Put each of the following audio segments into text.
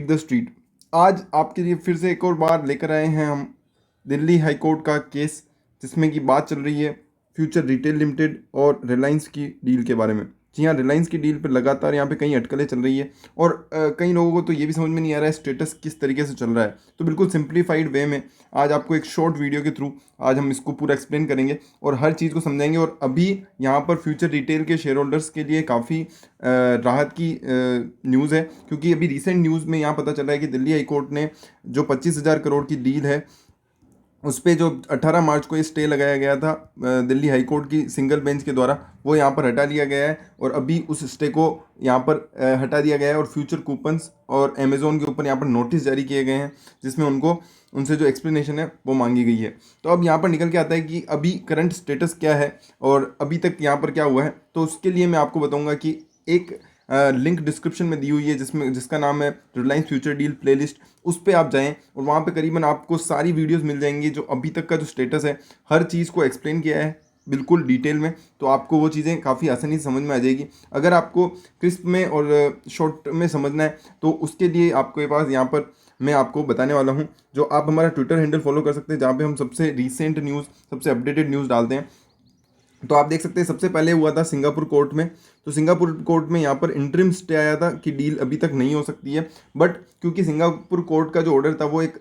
The street. आज आपके लिए फिर से एक और बार लेकर आए हैं हम दिल्ली हाई कोर्ट का केस, जिसमें कि बात चल रही है फ्यूचर रिटेल लिमिटेड और रिलायंस की डील के बारे में। जी हाँ, रिलायंस की डील पर लगातार यहाँ पे कई अटकलें चल रही है और कई लोगों को तो ये भी समझ में नहीं आ रहा है स्टेटस किस तरीके से चल रहा है। तो बिल्कुल सिंप्लीफाइड वे में आज आपको एक शॉर्ट वीडियो के थ्रू आज हम इसको पूरा एक्सप्लेन करेंगे और हर चीज़ को समझाएंगे। और अभी यहाँ पर फ्यूचर रिटेल के शेयर होल्डर्स के लिए काफ़ी राहत की न्यूज़ है, क्योंकि अभी रिसेंट न्यूज़ में यहाँ पता चला है कि दिल्ली हाई कोर्ट ने जो 25,000 करोड़ की डील है उस पे जो 18 मार्च को ये स्टे लगाया गया था दिल्ली हाई कोर्ट की सिंगल बेंच के द्वारा, वो यहाँ पर हटा लिया गया है। और अभी उस स्टे को यहाँ पर हटा दिया गया है और फ्यूचर कूपन्स और अमेज़ोन के ऊपर यहाँ पर नोटिस जारी किए गए हैं, जिसमें उनको उनसे जो एक्सप्लेनेशन है वो मांगी गई है। तो अब यहाँ पर निकल के आता है कि अभी करंट स्टेटस क्या है और अभी तक यहाँ पर क्या हुआ है। तो उसके लिए मैं आपको बताऊँगा कि एक लिंक डिस्क्रिप्शन में दी हुई है जिसका नाम है रिलायंस फ्यूचर डील प्लेलिस्ट। उस पर आप जाएं और वहाँ पे करीबन आपको सारी वीडियोस मिल जाएंगी जो अभी तक का जो स्टेटस है, हर चीज़ को एक्सप्लेन किया है बिल्कुल डिटेल में। तो आपको वो चीज़ें काफ़ी आसानी से समझ में आ जाएगी। अगर आपको क्रिस्प में और शॉर्ट में समझना है तो उसके लिए आपके पास यहाँ पर मैं आपको बताने वाला हूँ, जो आप हमारा ट्विटर हैंडल फॉलो कर सकते हैं, जहाँ पे हम सबसे रिसेंट न्यूज़, सबसे अपडेटेड न्यूज़ डालते हैं। तो आप देख सकते हैं सबसे पहले हुआ था सिंगापुर कोर्ट में। तो सिंगापुर कोर्ट में यहाँ पर इंटरिम स्टे आया था कि डील अभी तक नहीं हो सकती है, बट क्योंकि सिंगापुर कोर्ट का जो ऑर्डर था वो एक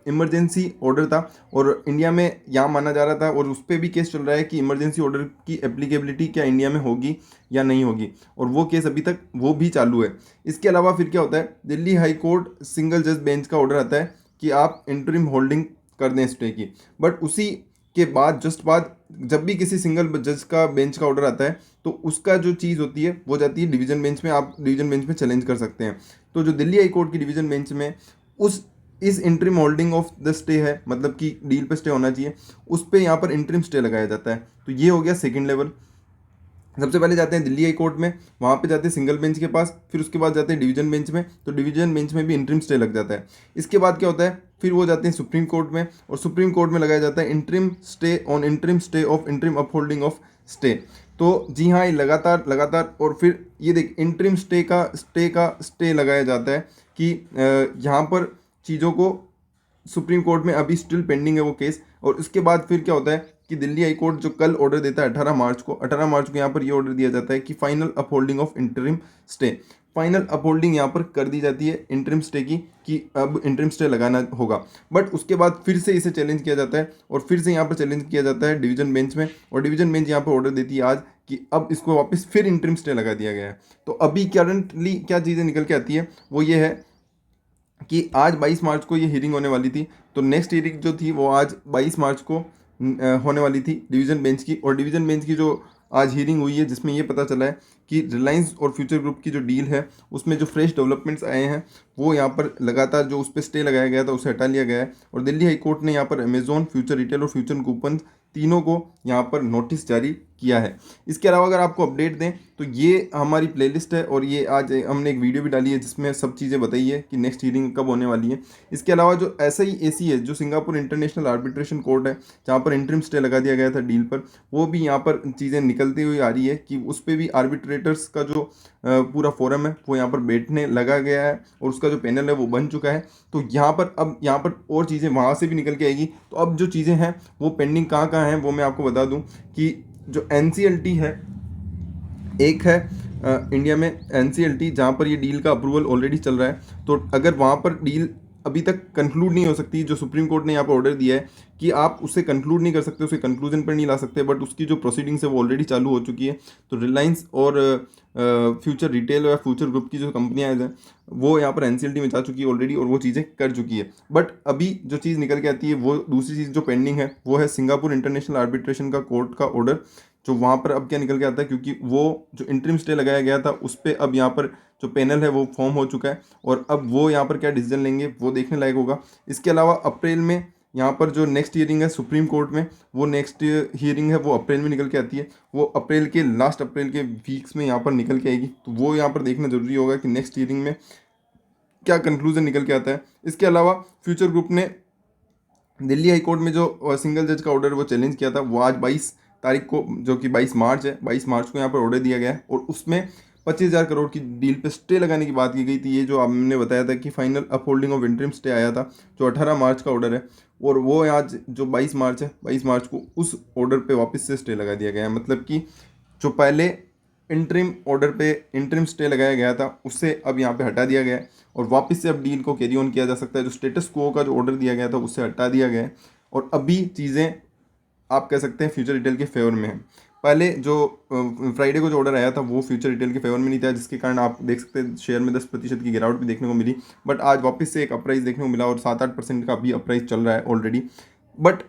इमरजेंसी ऑर्डर था और इंडिया में यहाँ माना जा रहा था, और उस पर भी केस चल रहा है कि इमरजेंसी ऑर्डर की एप्लीकेबिलिटी क्या इंडिया में होगी या नहीं होगी, और वो केस अभी तक वो भी चालू है। इसके अलावा फिर क्या होता है, दिल्ली हाई कोर्ट सिंगल जज बेंच का ऑर्डर आता है कि आप इंटरिम होल्डिंग कर दें स्टे की, बट उसी के बाद जस्ट बाद जब भी किसी सिंगल जज का बेंच का ऑर्डर आता है तो उसका जो चीज़ होती है वो जाती है डिवीजन बेंच में। आप डिवीजन बेंच में चैलेंज कर सकते हैं। तो जो दिल्ली हाई कोर्ट की डिवीजन बेंच में उस इस interim holding of the stay है, मतलब कि डील पे स्टे होना चाहिए, उस पर यहाँ पर इंटरिम स्टे लगाया जाता है। तो ये हो गया सेकेंड लेवल। सबसे पहले जाते हैं दिल्ली हाई कोर्ट में, वहाँ पे जाते हैं सिंगल बेंच के पास, फिर उसके बाद जाते हैं डिवीजन बेंच में। तो डिवीजन बेंच में भी इंटरिम स्टे लग जाता है। इसके बाद क्या होता है, फिर वो जाते हैं सुप्रीम कोर्ट में, और सुप्रीम कोर्ट में लगाया जाता है interim stay on interim stay of interim upholding of stay. तो जी हाँ, ये लगातार लगातार, और फिर ये देख इंटरिम स्टे लगाया जाता है कि यहाँ पर चीज़ों को सुप्रीम कोर्ट में अभी स्टिल पेंडिंग है वो केस। और उसके बाद फिर क्या होता है कि दिल्ली हाई कोर्ट जो कल ऑर्डर देता है 18 मार्च को यहाँ पर ये ऑर्डर दिया जाता है कि final upholding of interim stay, final upholding यहाँ पर कर दी जाती है इंटरिम स्टे की, कि अब इंटरिम स्टे लगाना होगा। बट उसके बाद फिर से इसे चैलेंज किया जाता है और फिर से यहाँ पर चैलेंज किया जाता है डिवीजन बेंच में, और डिवीजन बेंच यहाँ पर ऑर्डर देती है आज कि अब इसको वापस फिर इंटरिम स्टे लगा दिया गया है। तो अभी करंटली क्या चीज़ें निकल के आती है वो ये है कि आज 22 मार्च को ये हियरिंग होने वाली थी। तो नेक्स्ट हियरिंग जो थी वो आज 22 मार्च को होने वाली थी डिवीज़न बेंच की। और डिवीज़न बेंच की जो आज हियरिंग हुई है, जिसमें ये पता चला है कि रिलायंस और फ्यूचर ग्रुप की जो डील है उसमें जो फ्रेश डेवलपमेंट्स आए हैं वो यहाँ पर लगातार जो उस पर स्टे लगाया गया था उसे हटा लिया गया है। और दिल्ली हाई कोर्ट ने यहाँ पर अमेजोन, फ्यूचर रिटेल और फ्यूचर कूपन तीनों को यहाँ पर नोटिस जारी किया है। इसके अलावा अगर आपको अपडेट दें तो ये हमारी प्लेलिस्ट है, और ये आज हमने एक वीडियो भी डाली है जिसमें सब चीज़ें बताई है कि नेक्स्ट हियरिंग कब होने वाली है। इसके अलावा जो SIAC है, जो सिंगापुर इंटरनेशनल आर्बिट्रेशन कोर्ट है, जहाँ पर इंटरिम स्टे लगा दिया गया था डील पर, वो भी यहाँ पर चीज़ें निकलती हुई आ रही है कि उस पर भी आर्बिट्रेटर्स का जो पूरा फोरम है वो यहाँ पर बैठने लगा गया है और उसका जो पैनल है वो बन चुका है। तो यहाँ पर अब यहाँ पर और चीज़ें वहाँ से भी निकल के आएगी। तो अब जो चीज़ें हैं वो पेंडिंग कहाँ कहाँ हैं वो मैं आपको बता दूँ कि जो NCLT है, एक है इंडिया में NCLT, जहाँ पर ये डील का अप्रूवल ऑलरेडी चल रहा है। तो अगर वहाँ पर डील अभी तक कंक्लूड नहीं हो सकती, जो सुप्रीम कोर्ट ने यहाँ पर ऑर्डर दिया है कि आप उसे कंक्लूड नहीं कर सकते, उसे कंक्लूजन पर नहीं ला सकते, बट उसकी जो प्रोसीडिंग्स है वो ऑलरेडी चालू हो चुकी है। तो रिलायंस और फ्यूचर रिटेल या फ्यूचर ग्रुप की जो कंपनियाँ हैं वो यहाँ पर NCLT में जा चुकी है ऑलरेडी, और वो चीज़ें कर चुकी है। बट अभी जो चीज़ निकल के आती है वो दूसरी चीज़ जो पेंडिंग है वो है सिंगापुर इंटरनेशनल आर्बिट्रेशन का कोर्ट का ऑर्डर, जो वहाँ पर अब क्या निकल के आता है, क्योंकि वो जो इंटरिम स्टे लगाया गया था उस पर अब यहाँ पर जो पैनल है वो फॉर्म हो चुका है, और अब वो यहाँ पर क्या डिसीजन लेंगे वो देखने लायक होगा। इसके अलावा अप्रैल में यहाँ पर जो नेक्स्ट हियरिंग है सुप्रीम कोर्ट में, वो नेक्स्ट हियरिंग है वो अप्रैल में निकल के आती है, वो अप्रैल के लास्ट अप्रैल के वीक्स में यहाँ पर निकल के आएगी। तो वो यहाँ पर देखना जरूरी होगा कि नेक्स्ट हियरिंग में क्या कंक्लूजन निकल के आता है। इसके अलावा फ्यूचर ग्रुप ने दिल्ली हाई कोर्ट में जो सिंगल जज का ऑर्डर वो चैलेंज किया था, वो आज 22 तारीख को, जो कि 22 मार्च है, 22 मार्च को यहाँ पर ऑर्डर दिया गया है, और उसमें 25,000 करोड़ की डील पे स्टे लगाने की बात की गई थी। ये जो आपने बताया था कि final upholding of interim stay आया था, जो 18 मार्च का ऑर्डर है, और वो आज जो 22 मार्च है, 22 मार्च को उस ऑर्डर पे वापस से स्टे लगा दिया गया है। मतलब कि जो पहले इंटरिम ऑर्डर पे इंटरिम स्टे लगाया गया था, उससे अब यहाँ पे हटा दिया गया है और वापस से अब डील को कैरी ऑन किया जा सकता है। जो स्टेटस क्वो का जो ऑर्डर दिया गया था, उससे हटा दिया गया है और अभी चीज़ें आप कह सकते हैं फ्यूचर रिटेल के फेवर में है। पहले जो फ्राइडे को जो ऑर्डर आया था वो फ्यूचर रिटेल के फेवर में नहीं था, जिसके कारण आप देख सकते हैं शेयर में 10% की गिरावट भी देखने को मिली। बट आज वापस से एक अपराइज देखने को मिला और 7-8% का भी अपराइज चल रहा है ऑलरेडी। बट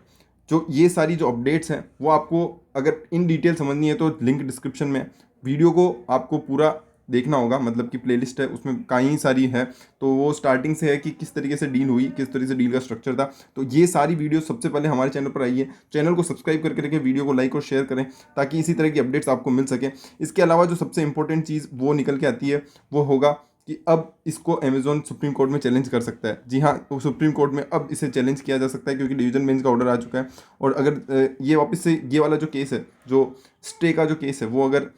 जो ये सारी जो अपडेट्स हैं वो आपको अगर इन डिटेल समझनी है तो लिंक डिस्क्रिप्शन में, वीडियो को आपको पूरा देखना होगा। मतलब कि प्लेलिस्ट है, उसमें कई सारी है, तो वो स्टार्टिंग से है कि किस तरीके से डील हुई, किस तरीके से डील का स्ट्रक्चर था। तो ये सारी वीडियो सबसे पहले हमारे चैनल पर आई है। चैनल को सब्सक्राइब करके रखें, वीडियो को लाइक और शेयर करें ताकि इसी तरह की अपडेट्स आपको मिल सके। इसके अलावा जो सबसे इंपॉर्टेंट चीज़ वो निकल के आती है वो होगा कि अब इसको अमेजोन सुप्रीम कोर्ट में चैलेंज कर सकता है। जी हाँ, तो सुप्रीम कोर्ट में अब इसे चैलेंज किया जा सकता है क्योंकि डिवीजन बेंच का ऑर्डर आ चुका है। और अगर ये वापस से ये वाला जो केस है, जो स्टे का जो केस है, वो अगर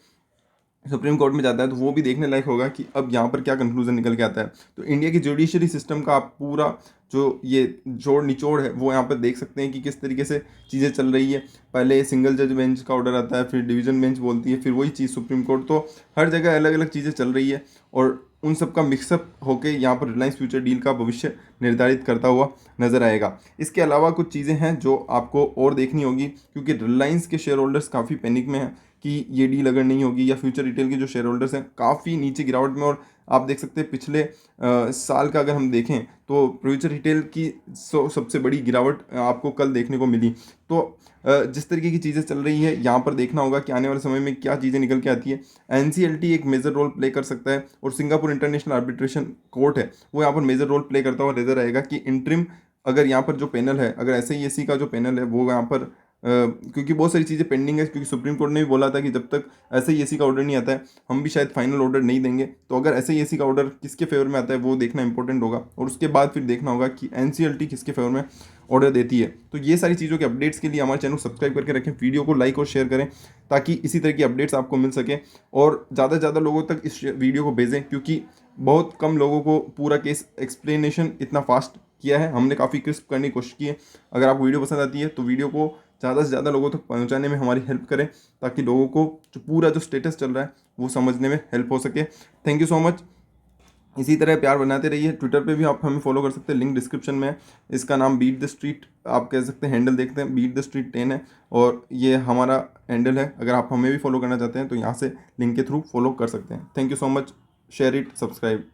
सुप्रीम कोर्ट में जाता है तो वो भी देखने लायक होगा कि अब यहाँ पर क्या कंक्लूजन निकल के आता है। तो इंडिया की जुडिशरी सिस्टम का आप पूरा जो ये जोड़ निचोड़ है वो यहाँ पर देख सकते हैं कि किस तरीके से चीज़ें चल रही है। पहले सिंगल जज बेंच का ऑर्डर आता है, फिर डिवीजन बेंच बोलती है, फिर वही चीज़ सुप्रीम कोर्ट। तो हर जगह अलग अलग चीज़ें चल रही है और उन सब का मिक्सअप होकर यहाँ पर रिलायंस फ्यूचर डील का भविष्य निर्धारित करता हुआ नजर आएगा। इसके अलावा कुछ चीज़ें हैं जो आपको और देखनी होगी क्योंकि रिलायंस के शेयर होल्डर्स काफ़ी पैनिक में हैं कि ये डील अगर नहीं होगी, या फ्यूचर रिटेल के जो शेयर होल्डर्स हैं काफ़ी नीचे गिरावट में। और आप देख सकते हैं पिछले साल का अगर हम देखें तो फ्यूचर रिटेल की सबसे बड़ी गिरावट आपको कल देखने को मिली। तो जिस तरीके की चीज़ें चल रही है यहाँ पर देखना होगा कि आने वाले समय में क्या चीज़ें निकल के आती है। एनसीएलटी एक मेजर रोल प्ले कर सकता है और सिंगापुर इंटरनेशनल आर्बिट्रेशन कोर्ट है वो यहाँ पर मेजर रोल प्ले करता हुआ नजर आएगा कि इंटरिम अगर यहाँ पर जो पैनल है, अगर एसआईएसी का जो पैनल है वो यहाँ पर क्योंकि बहुत सारी चीज़ें पेंडिंग है, क्योंकि सुप्रीम कोर्ट ने भी बोला था कि जब तक एसआईएसी का ऑर्डर नहीं आता है हम भी शायद फाइनल ऑर्डर नहीं देंगे। तो अगर एसआईएसी का ऑर्डर किसके फेवर में आता है वो देखना इंपॉर्टेंट होगा और उसके बाद फिर देखना होगा कि एनसीएलटी किसके फेवर में ऑर्डर देती है। तो ये सारी चीज़ों के अपडेट्स के लिए हमारे चैनल को सब्सक्राइब करके रखें, वीडियो को लाइक और शेयर करें ताकि इसी तरह की अपडेट्स आपको मिल सके और ज़्यादा से ज़्यादा लोगों तक इस वीडियो को भेजें क्योंकि बहुत कम लोगों को पूरा केस एक्सप्लेनेशन इतना फास्ट किया है। हमने काफ़ी क्रिस्प करने की कोशिश की है। अगर आपको वीडियो पसंद आती है तो वीडियो को ज़्यादा से ज़्यादा लोगों तक पहुंचाने में हमारी हेल्प करें ताकि लोगों को जो पूरा जो स्टेटस चल रहा है वो समझने में हेल्प हो सके। Thank you so much. इसी तरह प्यार बनाते रहिए। ट्विटर पे भी आप हमें फॉलो कर सकते हैं, लिंक डिस्क्रिप्शन में है। इसका नाम बीट द स्ट्रीट आप कह सकते हैं, हैंडल देखते हैं बीट द स्ट्रीट 10 है और ये हमारा हैंडल है। अगर आप हमें भी फॉलो करना चाहते हैं तो यहाँ से लिंक के थ्रू फॉलो कर सकते हैं। Thank you so much. Share it, subscribe.